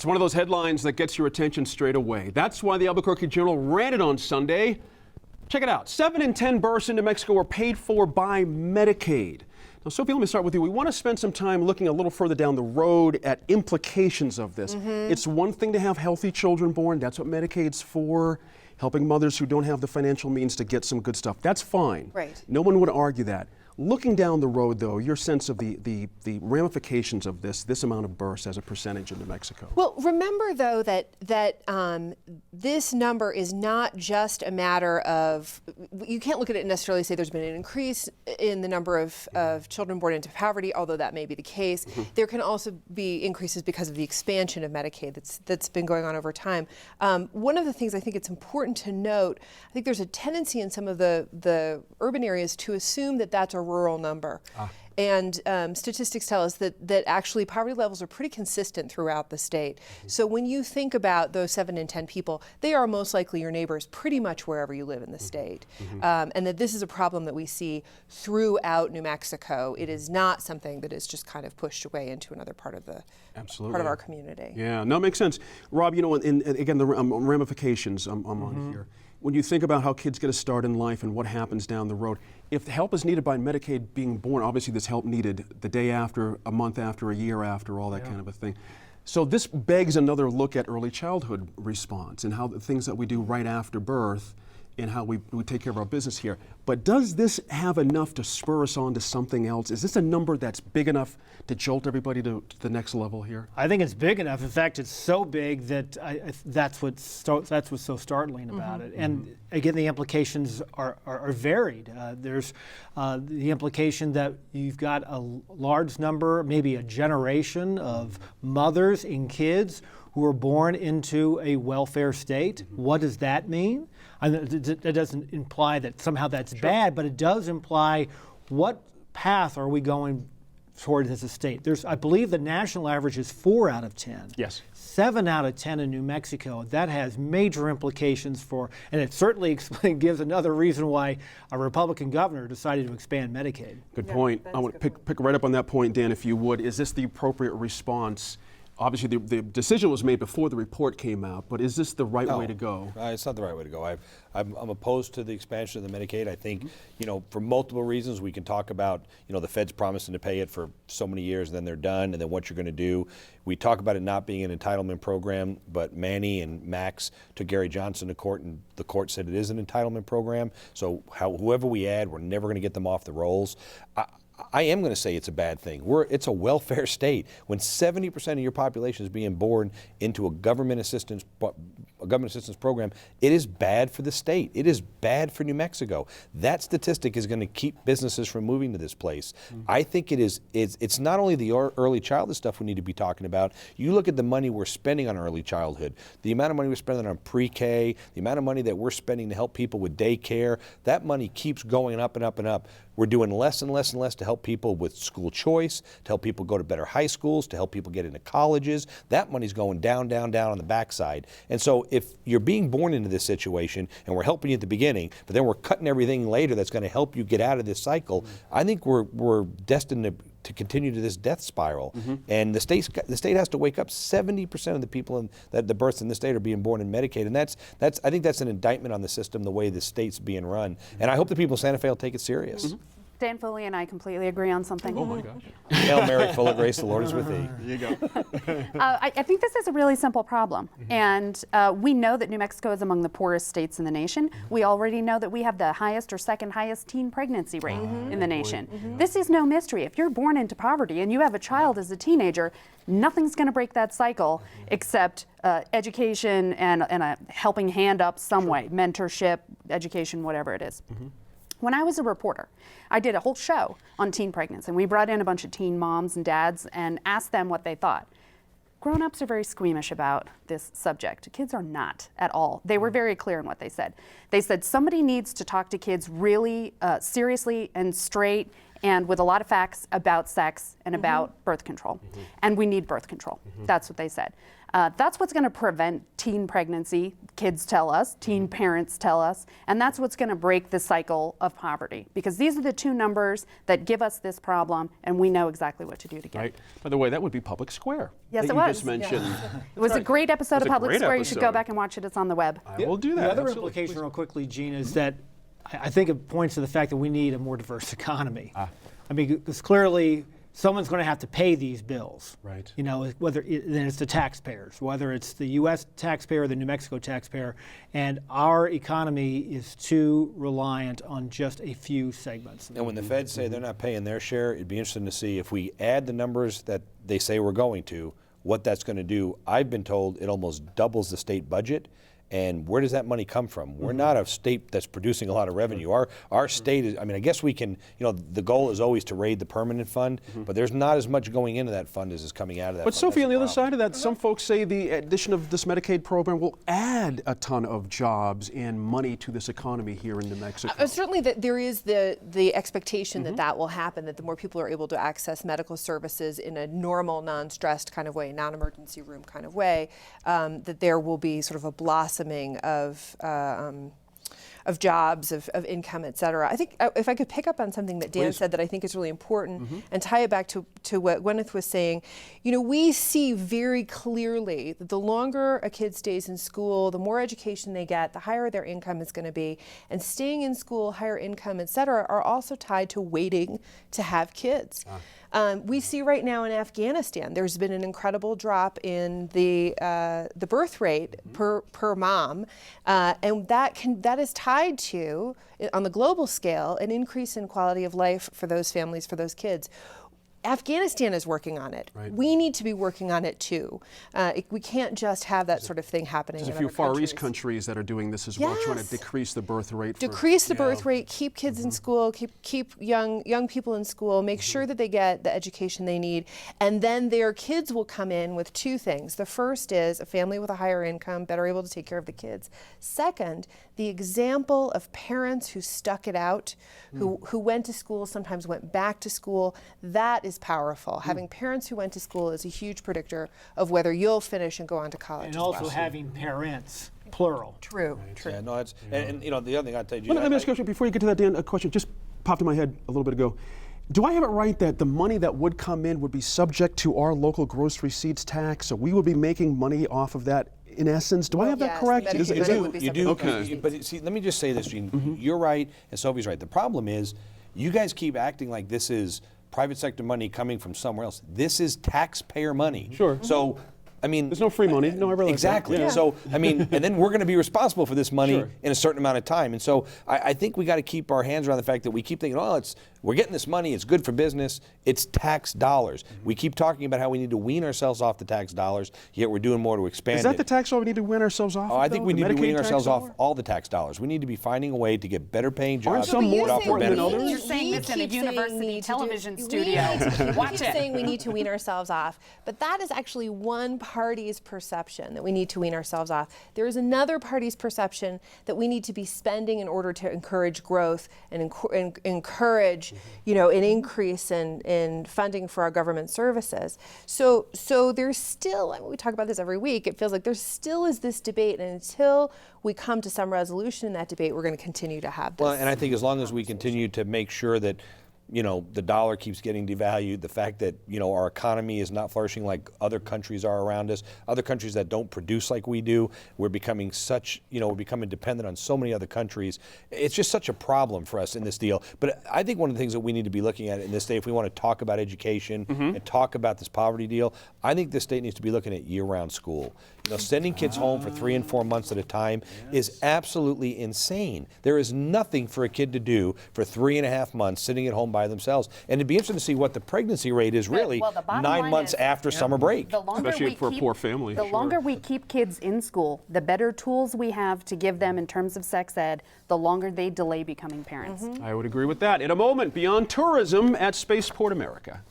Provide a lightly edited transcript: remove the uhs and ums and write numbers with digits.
It's one of those headlines that gets your attention straight away. That's why the Albuquerque Journal ran it on Sunday. Check it out. 7 in 10 births in New Mexico are paid for by Medicaid. Now, Sophie, let me start with you. We want to spend some time looking a little further down the road at implications of this. It's one thing to have healthy children born. That's what Medicaid's for, helping mothers who don't have the financial means to get some good stuff. That's fine. Right. No one would argue that. Looking down the road, though, your sense of the ramifications of this amount of births as a percentage in New Mexico. Well, remember, though, that this number is not just a matter of, you can't look at it and necessarily say there's been an increase in the number of children born into poverty, although that may be the case. There can also be increases because of the expansion of Medicaid that's been going on over time. One of the things I think it's important to note, I think there's a tendency in some of the urban areas to assume that that's a rural number. And statistics tell us that actually poverty levels are pretty consistent throughout the state. So when you think about those 7 in 10 people, they are most likely your neighbors pretty much wherever you live in the state. And that this is a problem that we see throughout New Mexico. It is not something that is just kind of pushed away into another part of the part of our community. Yeah, no, it makes sense. Rob, you know, again, the ramifications I'm on here. When you think about how kids get a start in life and what happens down the road, if the help is needed by Medicaid being born, obviously this help needed the day after, a month after, a year after, all that kind of a thing. So this begs another look at early childhood response and how the things that we do right after birth and how we take care of our business here. But does this have enough to spur us on to something else? Is this a number that's big enough to jolt everybody to the next level here? I think it's big enough. In fact, it's so big that that's what's so startling about it. And again, the implications are varied. There's the implication that you've got a large number, maybe a generation of mothers and kids who are born into a welfare state. What does that mean? That doesn't imply that somehow that's bad, but it does imply what path are we going toward as a state. I believe the national average is 4 out of 10. Yes. 7 out of 10 in New Mexico. That has major implications and it certainly gives another reason why a Republican governor decided to expand Medicaid. Good point. I want to pick right up on that point, Dan, if you would. Is this the appropriate response? Obviously, the decision was made before the report came out, but is this the right way to go? It's not the right way to go. I'm opposed to the expansion of the Medicaid. I think, you know, for multiple reasons, we can talk about, you know, the feds promising to pay it for so many years and then they're done, and then what you're going to do. We talk about it not being an entitlement program, but Manny and Max took Gary Johnson to court, and the court said it is an entitlement program. So whoever we add, we're never going to get them off the rolls. I am going to say it's a bad thing. It's a welfare state. When 70% of your population is being born into a government assistance program, it is bad for the state. It is bad for New Mexico. That statistic is going to keep businesses from moving to this place. I think it's not only the early childhood stuff we need to be talking about. You look at the money we're spending on early childhood, the amount of money we're spending on pre-K, the amount of money that we're spending to help people with daycare, that money keeps going up and up and up. We're doing less and less and less to help people with school choice, to help people go to better high schools, to help people get into colleges. That money's going down, down, down on the backside. And so if you're being born into this situation and we're helping you at the beginning, but then we're cutting everything later that's going to help you get out of this cycle, I think we're destined to continue to this death spiral. And the state has to wake up. 70% of the people that the births in the state are being born in Medicaid, and I think that's an indictment on the system, the way the state's being run. And I hope the people of Santa Fe will take it serious. Dan Foley and I completely agree on something. Oh my gosh. Hail Mary, full of grace, the Lord is with thee. There you go. I think this is a really simple problem. And we know that New Mexico is among the poorest states in the nation. We already know that we have the highest or second highest teen pregnancy rate in the nation. This is no mystery. If you're born into poverty and you have a child as a teenager, nothing's going to break that cycle except education and a helping hand up some way, mentorship, education, whatever it is. When I was a reporter, I did a whole show on teen pregnancy, and we brought in a bunch of teen moms and dads and asked them what they thought. Grown-ups are very squeamish about this subject. Kids are not at all. They were very clear in what they said. They said somebody needs to talk to kids really seriously and straight and with a lot of facts about sex and about birth control. And we need birth control. That's what they said. That's what's going to prevent teen pregnancy, kids tell us, teen parents tell us, and that's what's going to break the cycle of poverty. Because these are the two numbers that give us this problem, and we know exactly what to do to get Right. it. By the way, that would be Public Square. Yes, that it you was. just mentioned. It was a great episode It was of a Public great Square. You should go episode. back and watch it. It's on the web. I will do that. The other absolutely. implication, real quickly, Gene, is that I think it points to the fact that we need a more diverse economy. I mean, because clearly someone's going to have to pay these bills. Right. You know, then it's the taxpayers, whether it's the U.S. taxpayer or the New Mexico taxpayer, and our economy is too reliant on just a few segments. And when the feds say they're not paying their share, it'd be interesting to see if we add the numbers that they say we're going to, what that's going to do. I've been told it almost doubles the state budget. And where does that money come from? We're not a state that's producing a lot of revenue. Our state is, I mean, I guess we can, you know, the goal is always to raid the permanent fund, but there's not as much going into that fund as is coming out of that But fund. Sophie, That's on the the other problem. side of that, some folks say the addition of this Medicaid program will add a ton of jobs and money to this economy here in New Mexico. Certainly, that there is the expectation that that will happen. That the more people are able to access medical services in a normal, non-stressed kind of way, non-emergency room kind of way, that there will be sort of a blossoming of jobs, of income, et cetera. I think if I could pick up on something that Dan Please. said that I think is really important and tie it back to what Gwyneth was saying, you know, we see very clearly that the longer a kid stays in school, the more education they get, the higher their income is going to be. And staying in school, higher income, et cetera, are also tied to waiting to have kids. We see right now in Afghanistan, there's been an incredible drop in the birth rate per mom, and that is tied to, on the global scale, an increase in quality of life for those families, for those kids. Afghanistan is working on it. Right. We need to be working on it too. We can't just have that sort of thing happening. There's a in few other Far East countries. countries that are doing this as well, trying to Yes. decrease the birth rate. Decrease the birth rate, keep kids in school, keep young people in school, make sure that they get the education they need, and then their kids will come in with two things. The first is a family with a higher income, better able to take care of the kids. Second, the example of parents who stuck it out, who went to school, sometimes went back to school, that is powerful. Having parents who went to school is a huge predictor of whether you'll finish and go on to college. And as also well. having parents, plural. True. Yeah, no, that's, and you know, the other thing I'd tell you, Let me ask you a question before you get to that, Dan. A question just popped in my head a little bit ago. Do I have it right that the money that would come in would be subject to our local gross receipts tax, so we would be making money off of that in essence? Do I have that Yes, correct? Medicaid Is money that- would be You subject do, to Okay. receipts. but see, let me just say this, Gene. You're right, and Sophie's right. The problem is, you guys keep acting like this is private sector money coming from somewhere else. This is taxpayer money. Sure. So, I mean, There's no free money. No, I realize that. exactly. Yeah. So, I mean, and then we're going to be responsible for this money Sure. in a certain amount of time. And so, I think we got to keep our hands around the fact that we keep thinking, oh, we're getting this money. It's good for business. It's tax dollars. We keep talking about how we need to wean ourselves off the tax dollars. Yet we're doing more to expand Is that it. the tax law we need to win ourselves off? Oh, of, I think though? we The need to Medicaid wean tax ourselves off law? all the tax dollars. We need to be finding a way to get better paying jobs. Aren't some and more get off the important than benefits. others? You're saying this in a university television studio. We Watch keep it. saying we need to wean ourselves off, but that is actually one party's perception that we need to wean ourselves off. There is another party's perception that we need to be spending in order to encourage growth and encourage, you know, an increase in funding for our government services. So there's still, I mean, we talk about this every week, it feels like there still is this debate, and until we come to some resolution in that debate, we're going to continue to have this. Well, and I think as long as we continue to make sure that, you know, the dollar keeps getting devalued, the fact that, you know, our economy is not flourishing like other countries are around us, other countries that don't produce like we do, we're becoming dependent on so many other countries. It's just such a problem for us in this deal. But I think one of the things that we need to be looking at in this state, if we want to talk about education and talk about this poverty deal, I think the state needs to be looking at year-round school. You know, sending kids home for 3 and 4 months at a time is absolutely insane. There is nothing for a kid to do for 3.5 months sitting at home by themselves. And it'd be interesting to see what the pregnancy rate is really Well, the bottom 9 line months is- after summer break. The longer Especially we for a keep- poor family, The sure. longer we keep kids in school, the better tools we have to give them in terms of sex ed, the longer they delay becoming parents. I would agree with that. In a moment, beyond tourism at Spaceport America.